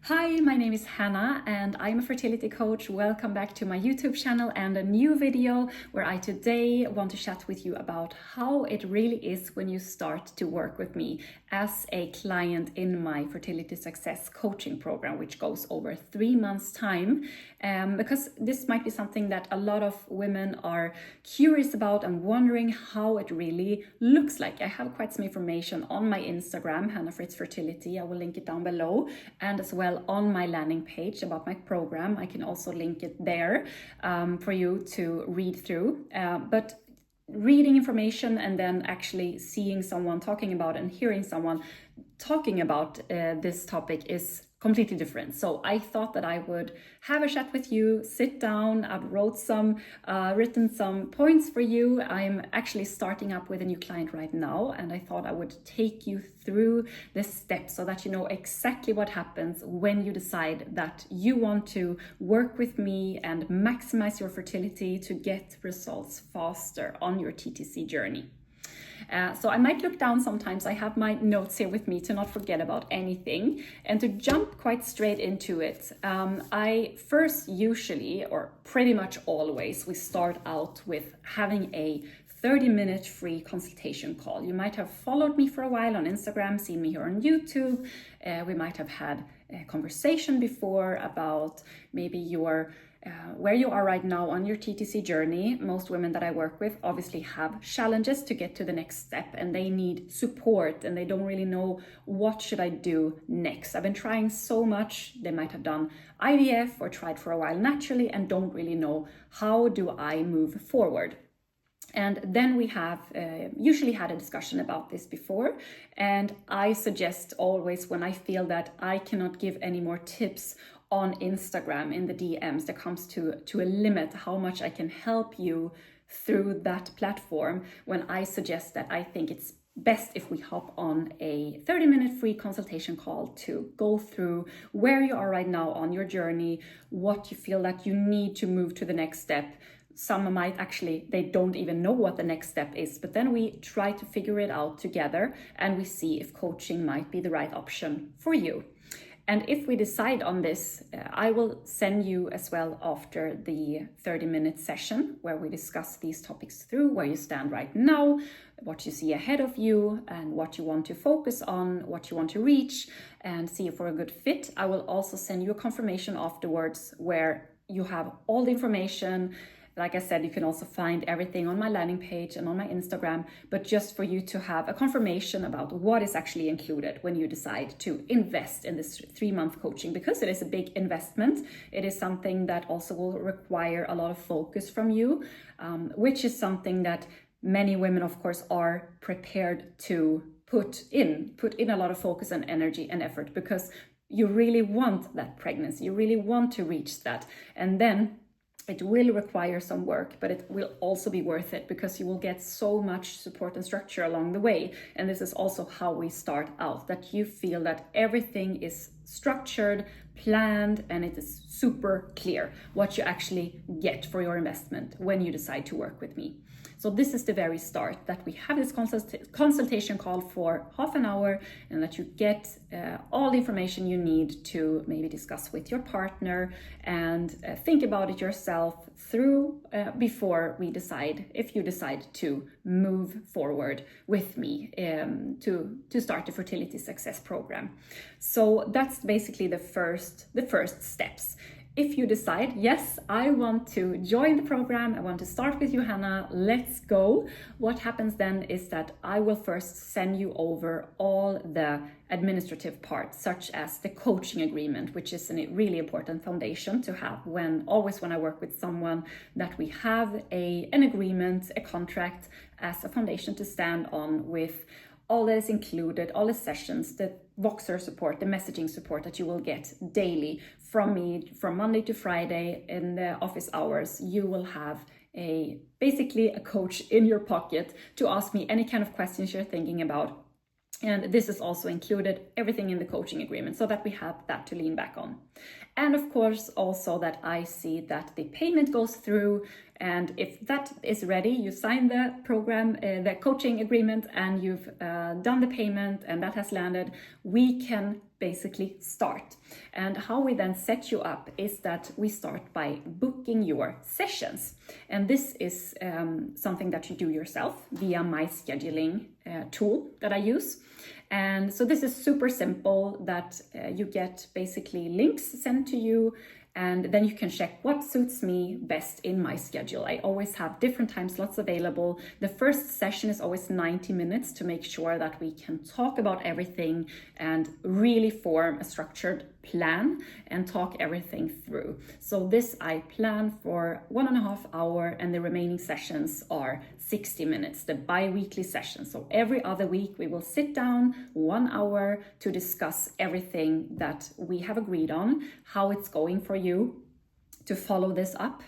Hi, my name is Hannah and I'm a fertility coach. Welcome back to my YouTube channel and a new video where I today want to chat with you about how it really is when you start to work with me as a client in my Fertility Success coaching program, which goes over 3 months time. Because this might be something that a lot of women are curious about and wondering how it really looks like. I have quite some information on my Instagram, Hannah Fritz Fertility. I will link it down below, and as well on my landing page about my program. I can also link it there for you to read through. But reading information and then actually seeing someone talking about and hearing someone talking about this topic is completely different. So I thought that I would have a chat with you, sit down. I've written some points for you. I'm actually starting up with a new client right now, and I thought I would take you through this step so that you know exactly what happens when you decide that you want to work with me and maximize your fertility to get results faster on your TTC journey. So I might look down sometimes. I have my notes here with me to not forget about anything. And to jump quite straight into it, I first usually, or pretty much always, we start out with having a 30-minute free consultation call. You might have followed me for a while on Instagram, seen me here on YouTube. We might have had a conversation before about maybe your where you are right now on your TTC journey. Most women that I work with obviously have challenges to get to the next step, and they need support and they don't really know what should I do next. I've been trying so much. They might have done IVF or tried for a while naturally and don't really know how do I move forward. And then we have usually had a discussion about this before, and I suggest always, when I feel that I cannot give any more tips on Instagram in the DMs, there comes to a limit how much I can help you through that platform, when I suggest that I think it's best if we hop on a 30-minute free consultation call to go through where you are right now on your journey, what you feel that you need to move to the next step. Some might actually, they don't even know what the next step is, but then we try to figure it out together and we see if coaching might be the right option for you. And if we decide on this, I will send you as well after the 30-minute session where we discuss these topics through, where you stand right now, what you see ahead of you, and what you want to focus on, what you want to reach, and see if we're a good fit. I will also send you a confirmation afterwards where you have all the information. Like I said, you can also find everything on my landing page and on my Instagram, but just for you to have a confirmation about what is actually included when you decide to invest in this 3-month coaching, because it is a big investment. It is something that also will require a lot of focus from you, which is something that many women, of course, are prepared to put in a lot of focus and energy and effort, because you really want that pregnancy, you really want to reach that. And then it will require some work, but it will also be worth it because you will get so much support and structure along the way. And this is also how we start out, that you feel that everything is structured, planned, and it is super clear what you actually get for your investment when you decide to work with me. So this is the very start, that we have this consultation call for half an hour, and that you get all the information you need to maybe discuss with your partner and think about it yourself through before we decide, if you decide to move forward with me to start the Fertility Success Program. So that's basically the first steps. If you decide, yes, I want to join the program, I want to start with you, Hannah, let's go. What happens then is that I will first send you over all the administrative parts, such as the coaching agreement, which is a really important foundation to have when I work with someone, that we have an agreement, a contract as a foundation to stand on, with all that is included, all the sessions, the Voxer support, the messaging support that you will get daily from me from Monday to Friday in the office hours. You will have basically a coach in your pocket to ask me any kind of questions you're thinking about. And this is also included, everything in the coaching agreement, so that we have that to lean back on. And of course, also that I see that the payment goes through And if that is ready, you sign the program, the coaching agreement, and you've done the payment and that has landed, we can basically start. And how we then set you up is that we start by booking your sessions. And this is something that you do yourself via my scheduling tool that I use. And so this is super simple, that you get basically links sent to you, and then you can check what suits me best in my schedule. I always have different time slots available. The first session is always 90 minutes to make sure that we can talk about everything and really form a structured plan and talk everything through. So this I plan for 1.5 hours, and the remaining sessions are 60 minutes, the bi-weekly session. So every other week we will sit down 1 hour to discuss everything that we have agreed on, how it's going for you to follow this up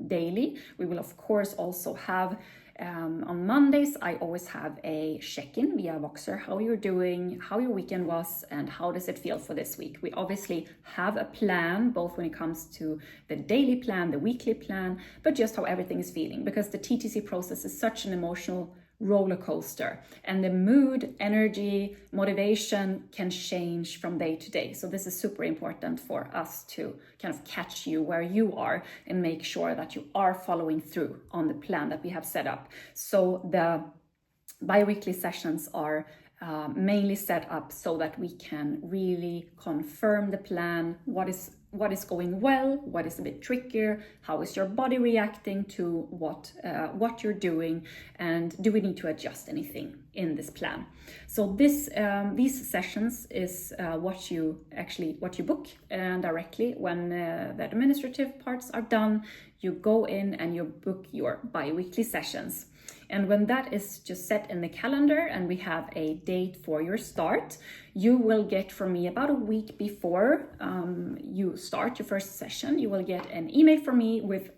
daily. We will of course also have on Mondays, I always have a check-in via Voxer, how you're doing, how your weekend was, and how does it feel for this week. We obviously have a plan, both when it comes to the daily plan, the weekly plan, but just how everything is feeling, because the TTC process is such an emotional roller coaster, and the mood, energy, motivation can change from day to day. So this is super important for us to kind of catch you where you are and make sure that you are following through on the plan that we have set up. So the bi-weekly sessions are mainly set up so that we can really confirm the plan, what is going well, what is a bit trickier, how is your body reacting to what you're doing, and do we need to adjust anything in this plan. So these sessions is what you book directly when the administrative parts are done. You go in and you book your bi-weekly sessions. And when that is just set in the calendar and we have a date for your start, you will get from me about a week before you start your first session, you will get an email from me with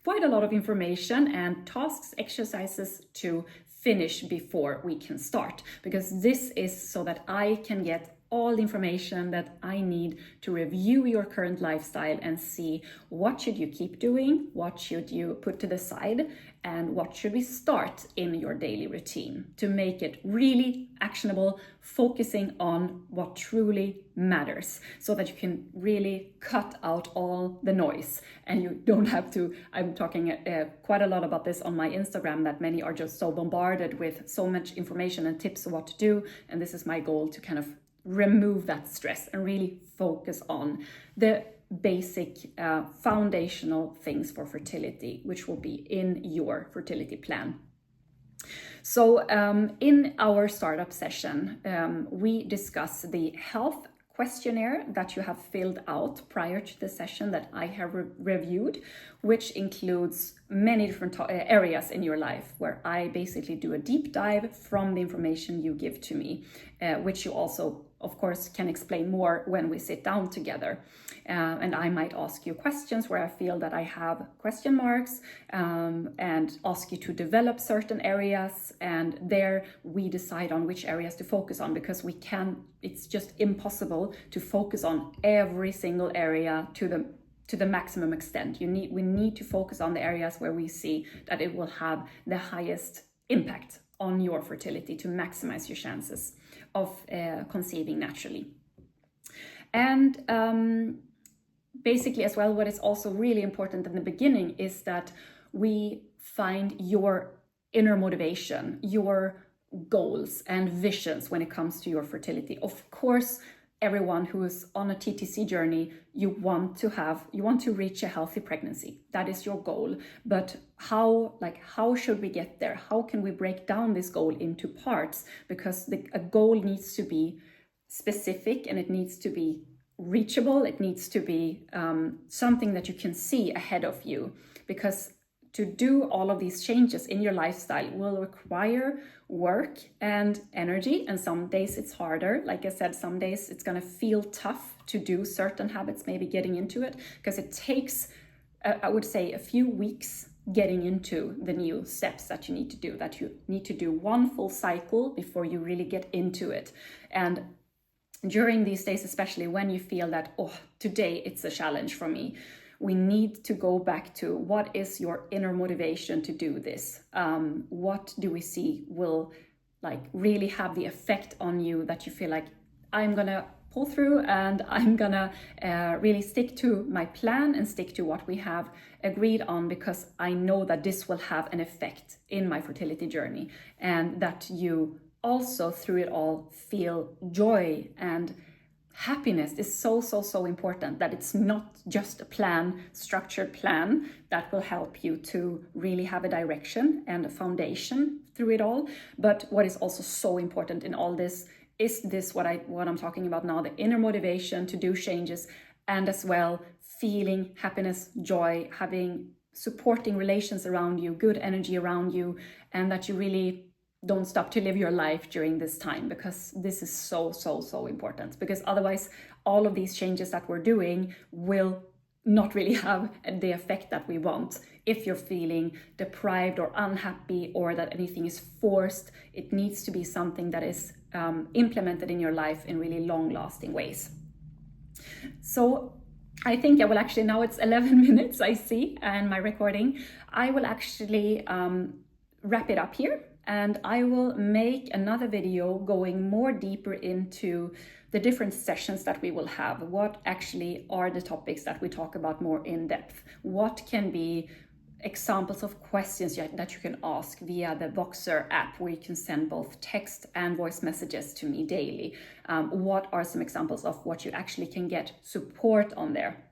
quite a lot of information and tasks, exercises to finish before we can start. Because this is so that I can get all the information that I need to review your current lifestyle and see what should you keep doing, what should you put to the side, and what should we start in your daily routine to make it really actionable, focusing on what truly matters, so that you can really cut out all the noise and you don't have to. I'm talking quite a lot about this on my Instagram, that many are just so bombarded with so much information and tips of what to do, and this is my goal, to kind of remove that stress and really focus on the basic foundational things for fertility, which will be in your fertility plan. So in our startup session, we discuss the health questionnaire that you have filled out prior to the session that I have reviewed, which includes many different areas in your life, where I basically do a deep dive from the information you give to me, which you also, of course, can explain more when we sit down together. And I might ask you questions where I feel that I have question marks, and ask you to develop certain areas, and there we decide on which areas to focus on, because it's just impossible to focus on every single area to the maximum extent. We need to focus on the areas where we see that it will have the highest impact on your fertility to maximize your chances of conceiving naturally. And basically as well, what is also really important in the beginning is that we find your inner motivation, your goals and visions when it comes to your fertility. Of course, everyone who is on a TTC journey, you want to reach a healthy pregnancy. That is your goal. But how should we get there? How can we break down this goal into parts? Because a goal needs to be specific, and it needs to be reachable. It needs to be something that you can see ahead of you, because to do all of these changes in your lifestyle will require work and energy, and some days it's harder. Like I said, some days it's going to feel tough to do certain habits, maybe getting into it, because it takes, I would say, a few weeks getting into the new steps that you need to do, that you need to do one full cycle before you really get into it. And during these days, especially when you feel that, oh, today it's a challenge for me, we need to go back to what is your inner motivation to do this? What do we see will like really have the effect on you that you feel like, I'm gonna pull through and I'm gonna really stick to my plan and stick to what we have agreed on, because I know that this will have an effect in my fertility journey, and that you also through it all feel joy and happiness is so important, that it's not just a plan, structured plan that will help you to really have a direction and a foundation through it all. But what is also so important in all this is this what I'm talking about now, the inner motivation to do changes, and as well feeling happiness, joy, having supporting relations around you, good energy around you, and that you really don't stop to live your life during this time, because this is so important. Because otherwise all of these changes that we're doing will not really have the effect that we want. If you're feeling deprived or unhappy, or that anything is forced, it needs to be something that is implemented in your life in really long-lasting ways. So I think I will actually, now it's 11 minutes I see, and my recording, I will actually wrap it up here. And I will make another video going more deeper into the different sessions that we will have. What actually are the topics that we talk about more in depth? What can be examples of questions that you can ask via the Voxer app, where you can send both text and voice messages to me daily? What are some examples of what you actually can get support on there?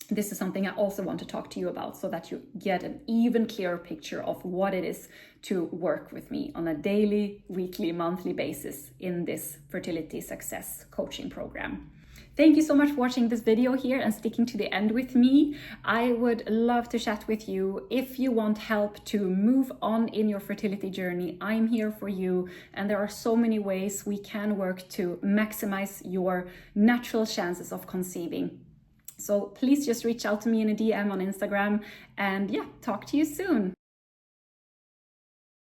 This is something I also want to talk to you about, so that you get an even clearer picture of what it is to work with me on a daily, weekly, monthly basis in this Fertility Success coaching program. Thank you so much for watching this video here and sticking to the end with me. I would love to chat with you. If you want help to move on in your fertility journey, I'm here for you. And there are so many ways we can work to maximize your natural chances of conceiving. So please just reach out to me in a DM on Instagram, and yeah, talk to you soon.